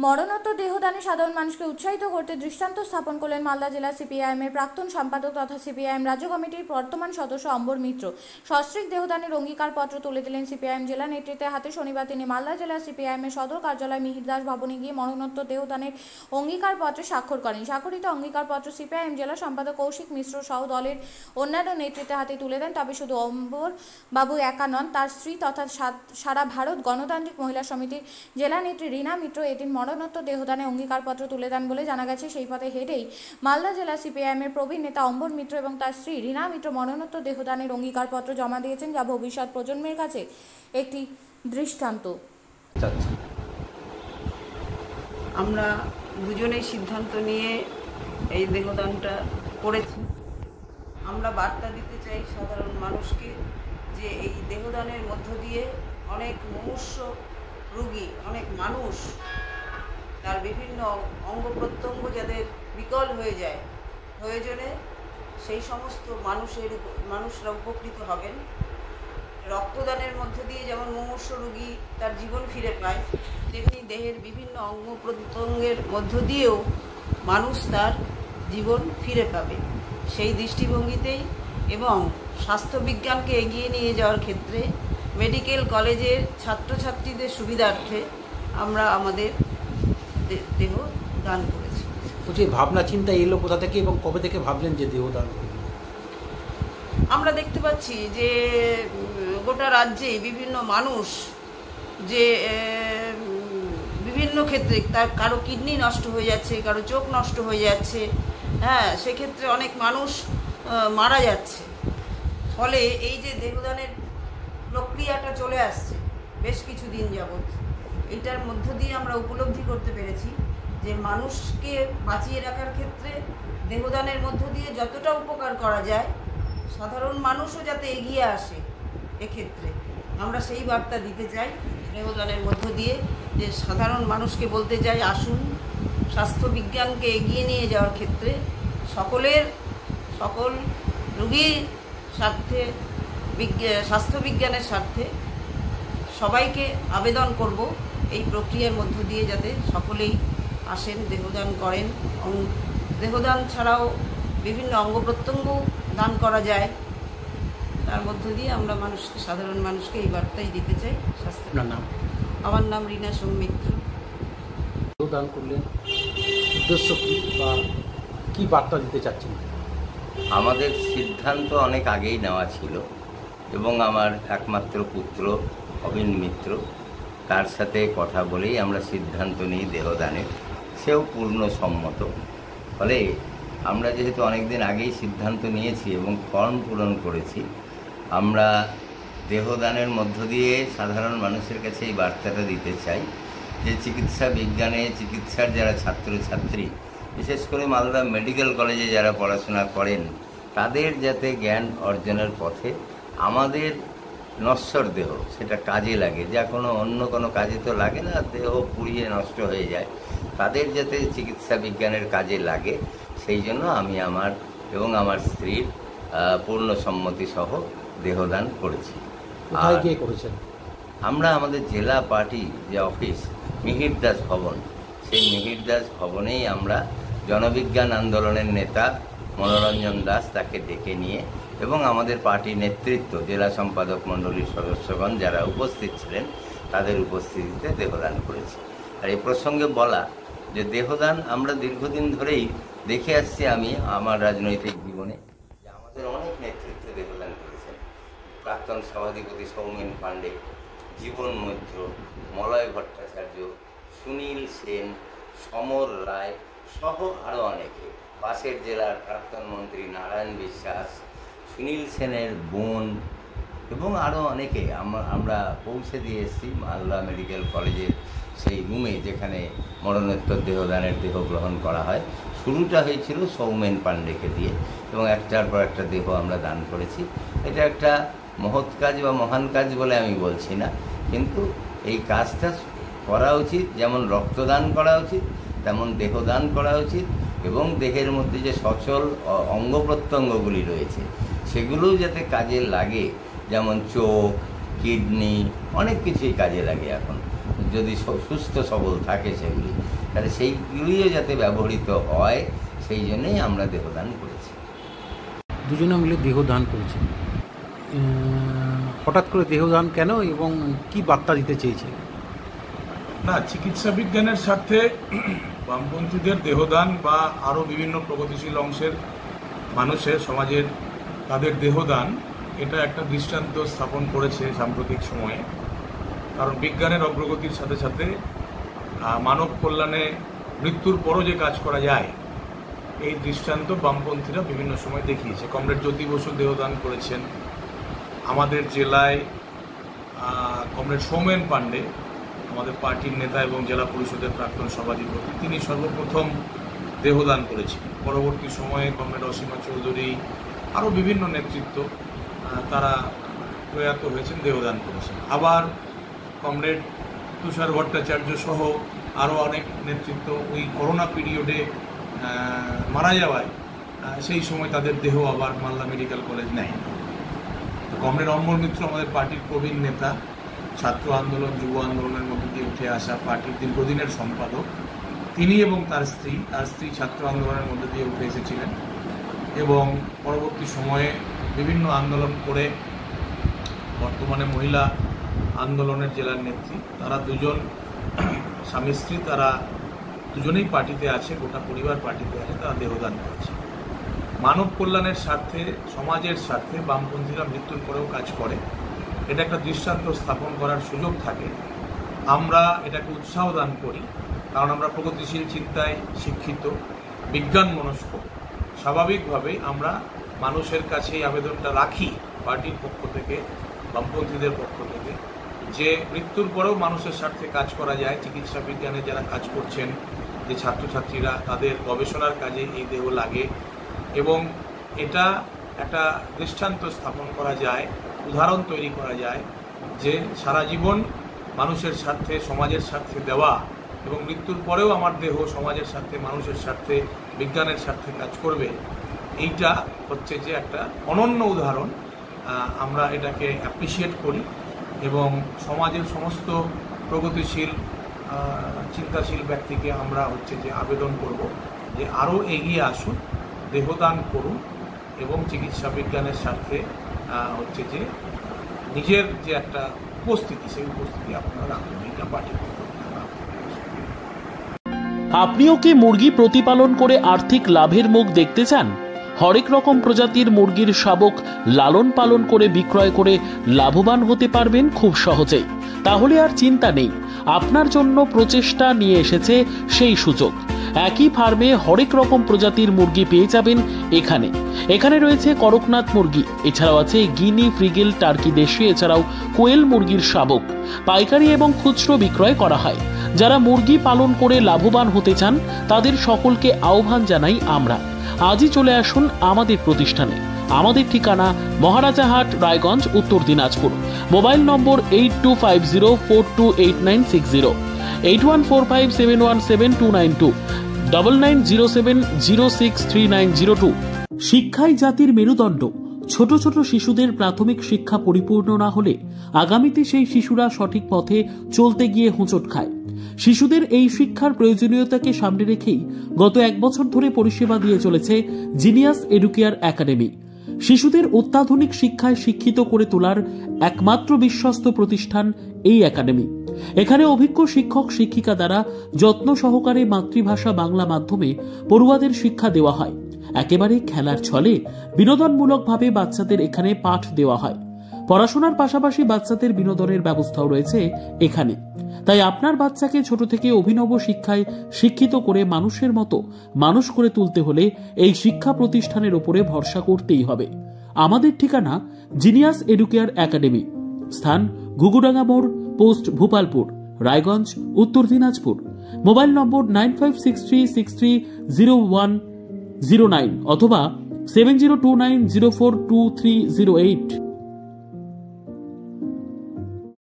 মরণোত্তর দেহদানে সাধারণ মানুষকে উৎসাহিত করতে দৃষ্টান্ত স্থাপন করলেন মালদা জেলা সিপিআইএমের প্রাক্তন সম্পাদক তথা সিপিআইএম রাজ্য কমিটির বর্তমান সদস্য অম্বর মিত্র। সস্ত্রীক দেহদানের অঙ্গীকারপত্র তুলে দিলেন সিপিআইএম জেলা নেতৃত্বের হাতে। শনিবার তিনি মালদা জেলা সিপিআইএমের সদর কার্যালয় মিহিরদাস ভবনে গিয়ে মরণোত্তর দেহদানের অঙ্গীকারপত্রে স্বাক্ষর করেন। স্বাক্ষরিত অঙ্গীকারপত্র সিপিআইএম জেলা সম্পাদক কৌশিক মিশ্র সহ দলের অন্যান্য নেতৃত্বের হাতে তুলে দেন। তবে শুধু অম্বর বাবু একা নন, তার স্ত্রী তথা সারা ভারত গণতান্ত্রিক মহিলা সমিতির জেলা নেত্রী রীনা মিত্র এদিন মরণোত্তর দেহদানে অঙ্গীকারপত্র তুলে দেন বলে জানা গেছে। সেই পথে হেঁটেই মালদা জেলা সিপিআইএমের প্রবীণ নেতা অম্বর মিত্র এবং তার স্ত্রী রীনা মিত্র মরণোত্তর দেহদানের অঙ্গীকারপত্র জমা দিয়েছেন, যা ভবিষ্যৎ প্রজন্মের কাছে একটি দৃষ্টান্ত। আমরা দুজনেই সিদ্ধান্ত নিয়ে এই দেহদানটা করেছি। আমরা বার্তা দিতে চাই সাধারণ মানুষকে যে এই দেহদানের মধ্য দিয়ে অনেক মুমূর্ষ রোগী, অনেক মানুষ তার বিভিন্ন অঙ্গ প্রত্যঙ্গ যাদের বিকল হয়ে যায়, প্রয়োজনে সেই সমস্ত মানুষরা উপকৃত হবেন। রক্তদানের মধ্য দিয়ে যেমন মুমূর্ষ রোগী তার জীবন ফিরে পায়, তেমনি দেহের বিভিন্ন অঙ্গ প্রত্যঙ্গের মধ্য দিয়েও মানুষ তার জীবন ফিরে পাবে। সেই দৃষ্টিভঙ্গিতেই এবং স্বাস্থ্যবিজ্ঞানকে এগিয়ে নিয়ে যাওয়ার ক্ষেত্রে মেডিকেল কলেজের ছাত্রছাত্রীদের সুবিধার্থে আমরা আমাদের দেহ দান করেছি। বলছি, ভাবনা চিন্তা এলো কোথা থেকে এবং কবে থেকে ভাবলেন যে দেহ দান করবেন? আমরা দেখতে পাচ্ছি যে গোটা রাজ্যে বিভিন্ন মানুষ যে বিভিন্ন ক্ষেত্রে তার কারো কিডনি নষ্ট হয়ে যাচ্ছে, কারো চোখ নষ্ট হয়ে যাচ্ছে, সেক্ষেত্রে অনেক মানুষ মারা যাচ্ছে। ফলে এই যে দেহদানের প্রক্রিয়াটা চলে আসছে বেশ কিছুদিন যাবৎ, এটার মধ্য দিয়ে আমরা উপলব্ধি করতে পেরেছি যে মানুষকে বাঁচিয়ে রাখার ক্ষেত্রে দেহদানের মধ্য দিয়ে যতটা উপকার করা যায়, সাধারণ মানুষও যাতে এগিয়ে আসে, এক্ষেত্রে আমরা সেই বার্তা দিতে চাই দেহদানের মধ্য দিয়ে। যে সাধারণ মানুষকে বলতে চাই, আসুন স্বাস্থ্যবিজ্ঞানকে এগিয়ে নিয়ে যাওয়ার ক্ষেত্রে সকল রোগীর স্বার্থে, স্বাস্থ্যবিজ্ঞানের স্বার্থে সবাইকে আবেদন করব এই প্রক্রিয়ার মধ্য দিয়ে যাতে সকলেই আসেন, দেহদান করেন। দেহদান ছাড়াও বিভিন্ন অঙ্গ প্রত্যঙ্গ দান করা যায়, তার মধ্য দিয়ে আমরা সাধারণ মানুষকে এই বার্তাই দিতে চাই। নাম? আমার নাম রীনা মিত্র। দেহদান করলেন, উদ্দেশ্য কি বা কি বার্তা দিতে চাচ্ছেন? আমাদের সিদ্ধান্ত অনেক আগেই নেওয়া ছিল এবং আমার একমাত্র পুত্র অবিন মিত্র, তার সাথে কথা বলেই আমরা সিদ্ধান্ত নিই দেহদানের। সেও পূর্ণ সম্মত। ফলে আমরা যেহেতু অনেক দিন আগেই সিদ্ধান্ত নিয়েছি এবং ফর্ম পূরণ করেছি, আমরা দেহদানের মধ্য দিয়ে সাধারণ মানুষের কাছে এই বার্তাটা দিতে চাই যে চিকিৎসা বিজ্ঞানে চিকিৎসার যারা ছাত্রছাত্রী, বিশেষ করে মালদা মেডিকেল কলেজে যারা পড়াশোনা করেন, তাদের যাতে জ্ঞান অর্জনের পথে আমাদের নশ্বর দেহ সেটা কাজে লাগে, যা অন্য কোনো কাজে তো লাগে না, দেহ পুড়িয়ে নষ্ট হয়ে যায়, তাদের যাতে চিকিৎসা বিজ্ঞানের কাজে লাগে, সেই জন্য আমি আমার এবং আমার স্ত্রীর পূর্ণ সম্মতি সহ দেহদান করেছি। কোথায় গিয়ে করেছেন? আমরা আমাদের জেলা পার্টি যে অফিস মিহিরদাস ভবন, সেই মিহিরদাস ভবনেই আমরা জনবিজ্ঞান আন্দোলনের নেতা মনোরঞ্জন দাস তাকে ডেকে নিয়ে এবং আমাদের পার্টি নেতৃত্ব, জেলা সম্পাদক মণ্ডলীর সদস্যগণ যারা উপস্থিত ছিলেন, তাদের উপস্থিতিতে দেহদান করেছি। আর এই প্রসঙ্গে বলা যে দেহদান আমরা দীর্ঘদিন ধরেই দেখে আসছি, আমি আমার রাজনৈতিক জীবনে যে আমাদের অনেক নেতৃত্ব দেহদান করেছেন। প্রাক্তন সভাধিপতি সৌমেন পাণ্ডে, জীবন মৈত্র, মলয় ভট্টাচার্য, সুনীল সেন, সমর রায় সহ আরও অনেকে, পাশের জেলার প্রাক্তন মন্ত্রী নারায়ণ বিশ্বাস, সুনীল সেনের বোন এবং আরও অনেকে আমরা পৌঁছে দিয়ে এসেছি মালদা মেডিকেল কলেজের সেই রুমে যেখানে মরণোত্তর দেহদানের দেহ গ্রহণ করা হয়। শুরুটা হয়েছিল সৌমেন পাণ্ডেকে দিয়ে এবং একটার পর একটা দেহ আমরা দান করেছি। এটা একটা মহৎ কাজ বা মহান কাজ বলে আমি বলছি না, কিন্তু এই কাজটা করা উচিত। যেমন রক্তদান করা উচিত, তেমন দেহদান করা উচিত এবং দেহের মধ্যে যে সচল অঙ্গ প্রত্যঙ্গগুলি রয়েছে সেগুলোও যাতে কাজে লাগে, যেমন চোখ, কিডনি, অনেক কিছুই কাজে লাগে এখন। যদি সুস্থ সবল থাকে সেগুলি, তাহলে সেইগুলিও যাতে ব্যবহৃত হয় সেই জন্যই আমরা দেহদান করেছি। দুজনে মিলে দেহদান করেছেন, হঠাৎ করে দেহদান কেন এবং কি বার্তা দিতে চেয়েছে? না, চিকিৎসা বিজ্ঞানের স্বার্থে বামপন্থীদের দেহদান বা আরও বিভিন্ন প্রগতিশীল অংশের মানুষের সমাজের তাদের দেহদান, এটা একটা দৃষ্টান্ত স্থাপন করেছে সাম্প্রতিক সময়ে। কারণ বিজ্ঞানের অগ্রগতির সাথে সাথে মানব কল্যাণে মৃত্যুর পরও যে কাজ করা যায়, এই দৃষ্টান্ত বামপন্থীরা বিভিন্ন সময় দেখিয়েছে। কমরেড জ্যোতি বসু দেহদান করেছেন। আমাদের জেলায় কমরেড সৌমেন পাণ্ডে, আমাদের পার্টির নেতা এবং জেলা পরিষদের প্রাক্তন সভাধিপতি, তিনি সর্বপ্রথম দেহদান করেছিলেন। পরবর্তী সময়ে কমরেড অসীমা চৌধুরী, আরও বিভিন্ন নেতৃত্ব তারা প্রয়াত হয়েছেন, দেহদান করেছেন। আবার কমরেড তুষার ভট্টাচার্য সহ আরও অনেক নেতৃত্ব ওই করোনা পিরিয়ডে মারা যাওয়ায় সেই সময় তাদের দেহ আবার মালদা মেডিকেল কলেজ নেয়। কমরেড অমর মিত্র আমাদের পার্টির প্রবীণ নেতা, ছাত্র আন্দোলন যুব আন্দোলনের মধ্যে দিয়ে উঠে আসা পার্টির দীর্ঘদিনের সম্পাদক, তিনি এবং তার স্ত্রী ছাত্র আন্দোলনের মধ্যে দিয়ে উঠে এসেছিলেন এবং পরবর্তী সময়ে বিভিন্ন আন্দোলন করে বর্তমানে মহিলা আন্দোলনের জেলার নেত্রী। তারা দুজন স্বামী স্ত্রী, তারা দুজনেই পার্টিতে আছে, গোটা পরিবার পার্টিতে আছে, তারা দেহদান করেছে। মানব কল্যাণের স্বার্থে, সমাজের স্বার্থে বামপন্থীরা মৃত্যুর পরেও কাজ করে, এটা একটা দৃষ্টান্ত স্থাপন করার সুযোগ থাকে। আমরা এটাকে উৎসাহ দান করি, কারণ আমরা প্রগতিশীল চিন্তায় শিক্ষিত, বিজ্ঞান মনস্ক। স্বাভাবিকভাবেই আমরা মানুষের কাছে এই আবেদনটা রাখি পার্টির পক্ষ থেকে, বামপন্থীদের পক্ষ থেকে, যে মৃত্যুর পরেও মানুষের স্বার্থে কাজ করা যায়। চিকিৎসা বিজ্ঞানে যারা কাজ করছেন, যে ছাত্রছাত্রীরা, তাদের গবেষণার কাজে এই দেহ লাগে এবং এটা একটা দৃষ্টান্ত স্থাপন করা যায়, উদাহরণ তৈরি করা যায় যে সারা জীবন মানুষের স্বার্থে, সমাজের স্বার্থে দেওয়া এবং মৃত্যুর পরেও আমার দেহ সমাজের স্বার্থে, মানুষের স্বার্থে, বিজ্ঞানের স্বার্থে কাজ করবে। এইটা হচ্ছে যে একটা অনন্য উদাহরণ। আমরা এটাকে অ্যাপ্রিসিয়েট করি এবং সমাজের সমস্ত প্রগতিশীল চিন্তাশীল ব্যক্তিকে আমরা হচ্ছে যে আবেদন করব যে আরও এগিয়ে আসুন, দেহদান করুন এবং চিকিৎসা বিজ্ঞানের স্বার্থে হচ্ছে যে নিজের যে একটা উপস্থিতি, সেই উপস্থিতি আপনারা রাখুন। এটা পার্টি। আপনিও কি মুরগি প্রতিপালন করে আর্থিক লাভের মুখ দেখতে চান? হরেক রকম প্রজাতির মুরগির শাবক লালন পালন করে বিক্রয় করে লাভবান হতে পারবেন খুব সহজেই। তাহলে আর চিন্তা নেই, আপনার জন্য প্রচেষ্টা নিয়ে এসেছে সেই সুযোগ। একই ফার্মে হরেক রকম প্রজাতির মুরগি পেয়ে যাবেন এখানে রয়েছে করকনাথ মুরগি, এছাড়াও আছে গিনি, ফ্রিগেল, টার্কি দেশি, এছাড়াও কোয়েল মুরগির শাবক। পাইকারি এবং খুচরো বিক্রয় করা হয়। যারা মুরগি পালন করে লাভবান হতে চান তাদের সকলকে আহ্বান জানাই আমরা। আজই চলে আসুন আমাদের প্রতিষ্ঠানে। আমাদের ঠিকানা মহারাজাহাট, রায়গঞ্জ, উত্তর দিনাজপুর। মোবাইল নম্বর 8250428960, 8145717292, 9907063902। শিক্ষাই জাতির মেরুদণ্ড। ছোট ছোট শিশুদের প্রাথমিক শিক্ষা পরিপূর্ণ না হলে আগামীতে সেই শিশুরা সঠিক পথে চলতে গিয়ে হোঁচট খায়। শিশুদের এই শিক্ষার প্রয়োজনীয়তাকে সামনে রেখেই গত 1 বছর ধরে পরিষেবা দিয়ে চলেছে জিনিয়াস এডুকেয়ার একাডেমি। শিশুদের অত্যাধুনিক শিক্ষায় শিক্ষিত করে তোলার একমাত্র বিশ্বস্ত প্রতিষ্ঠান এই একাডেমি। এখানে অভিজ্ঞ শিক্ষক শিক্ষিকা দ্বারা যত্ন সহকারে মাতৃভাষা বাংলা মাধ্যমে পড়ুয়াদের শিক্ষা দেওয়া হয়। একেবারে খেলার ছলে বিনোদনমূলকভাবে বাচ্চাদের এখানে পাঠ দেওয়া হয়। পড়াশোনার পাশাপাশি বাচ্চাদের বিনোদনের ব্যবস্থাও রয়েছে এখানে। তাই আপনার বাচ্চাকে ছোট থেকে অভিনব শিক্ষায় শিক্ষিত করে মানুষের মতো মানুষ করে তুলতে হলে এই শিক্ষা প্রতিষ্ঠানের উপরে ভরসা করতেই হবে। আমাদের ঠিকানা জিনিয়াস এডুকেয়ার একাডেমি, স্থান ঘুঘুডাঙ্গা মোড়, পোস্ট ভূপালপুর, রায়গঞ্জ, উত্তর দিনাজপুর। মোবাইল নম্বর 9563630109 অথবা 7029042308।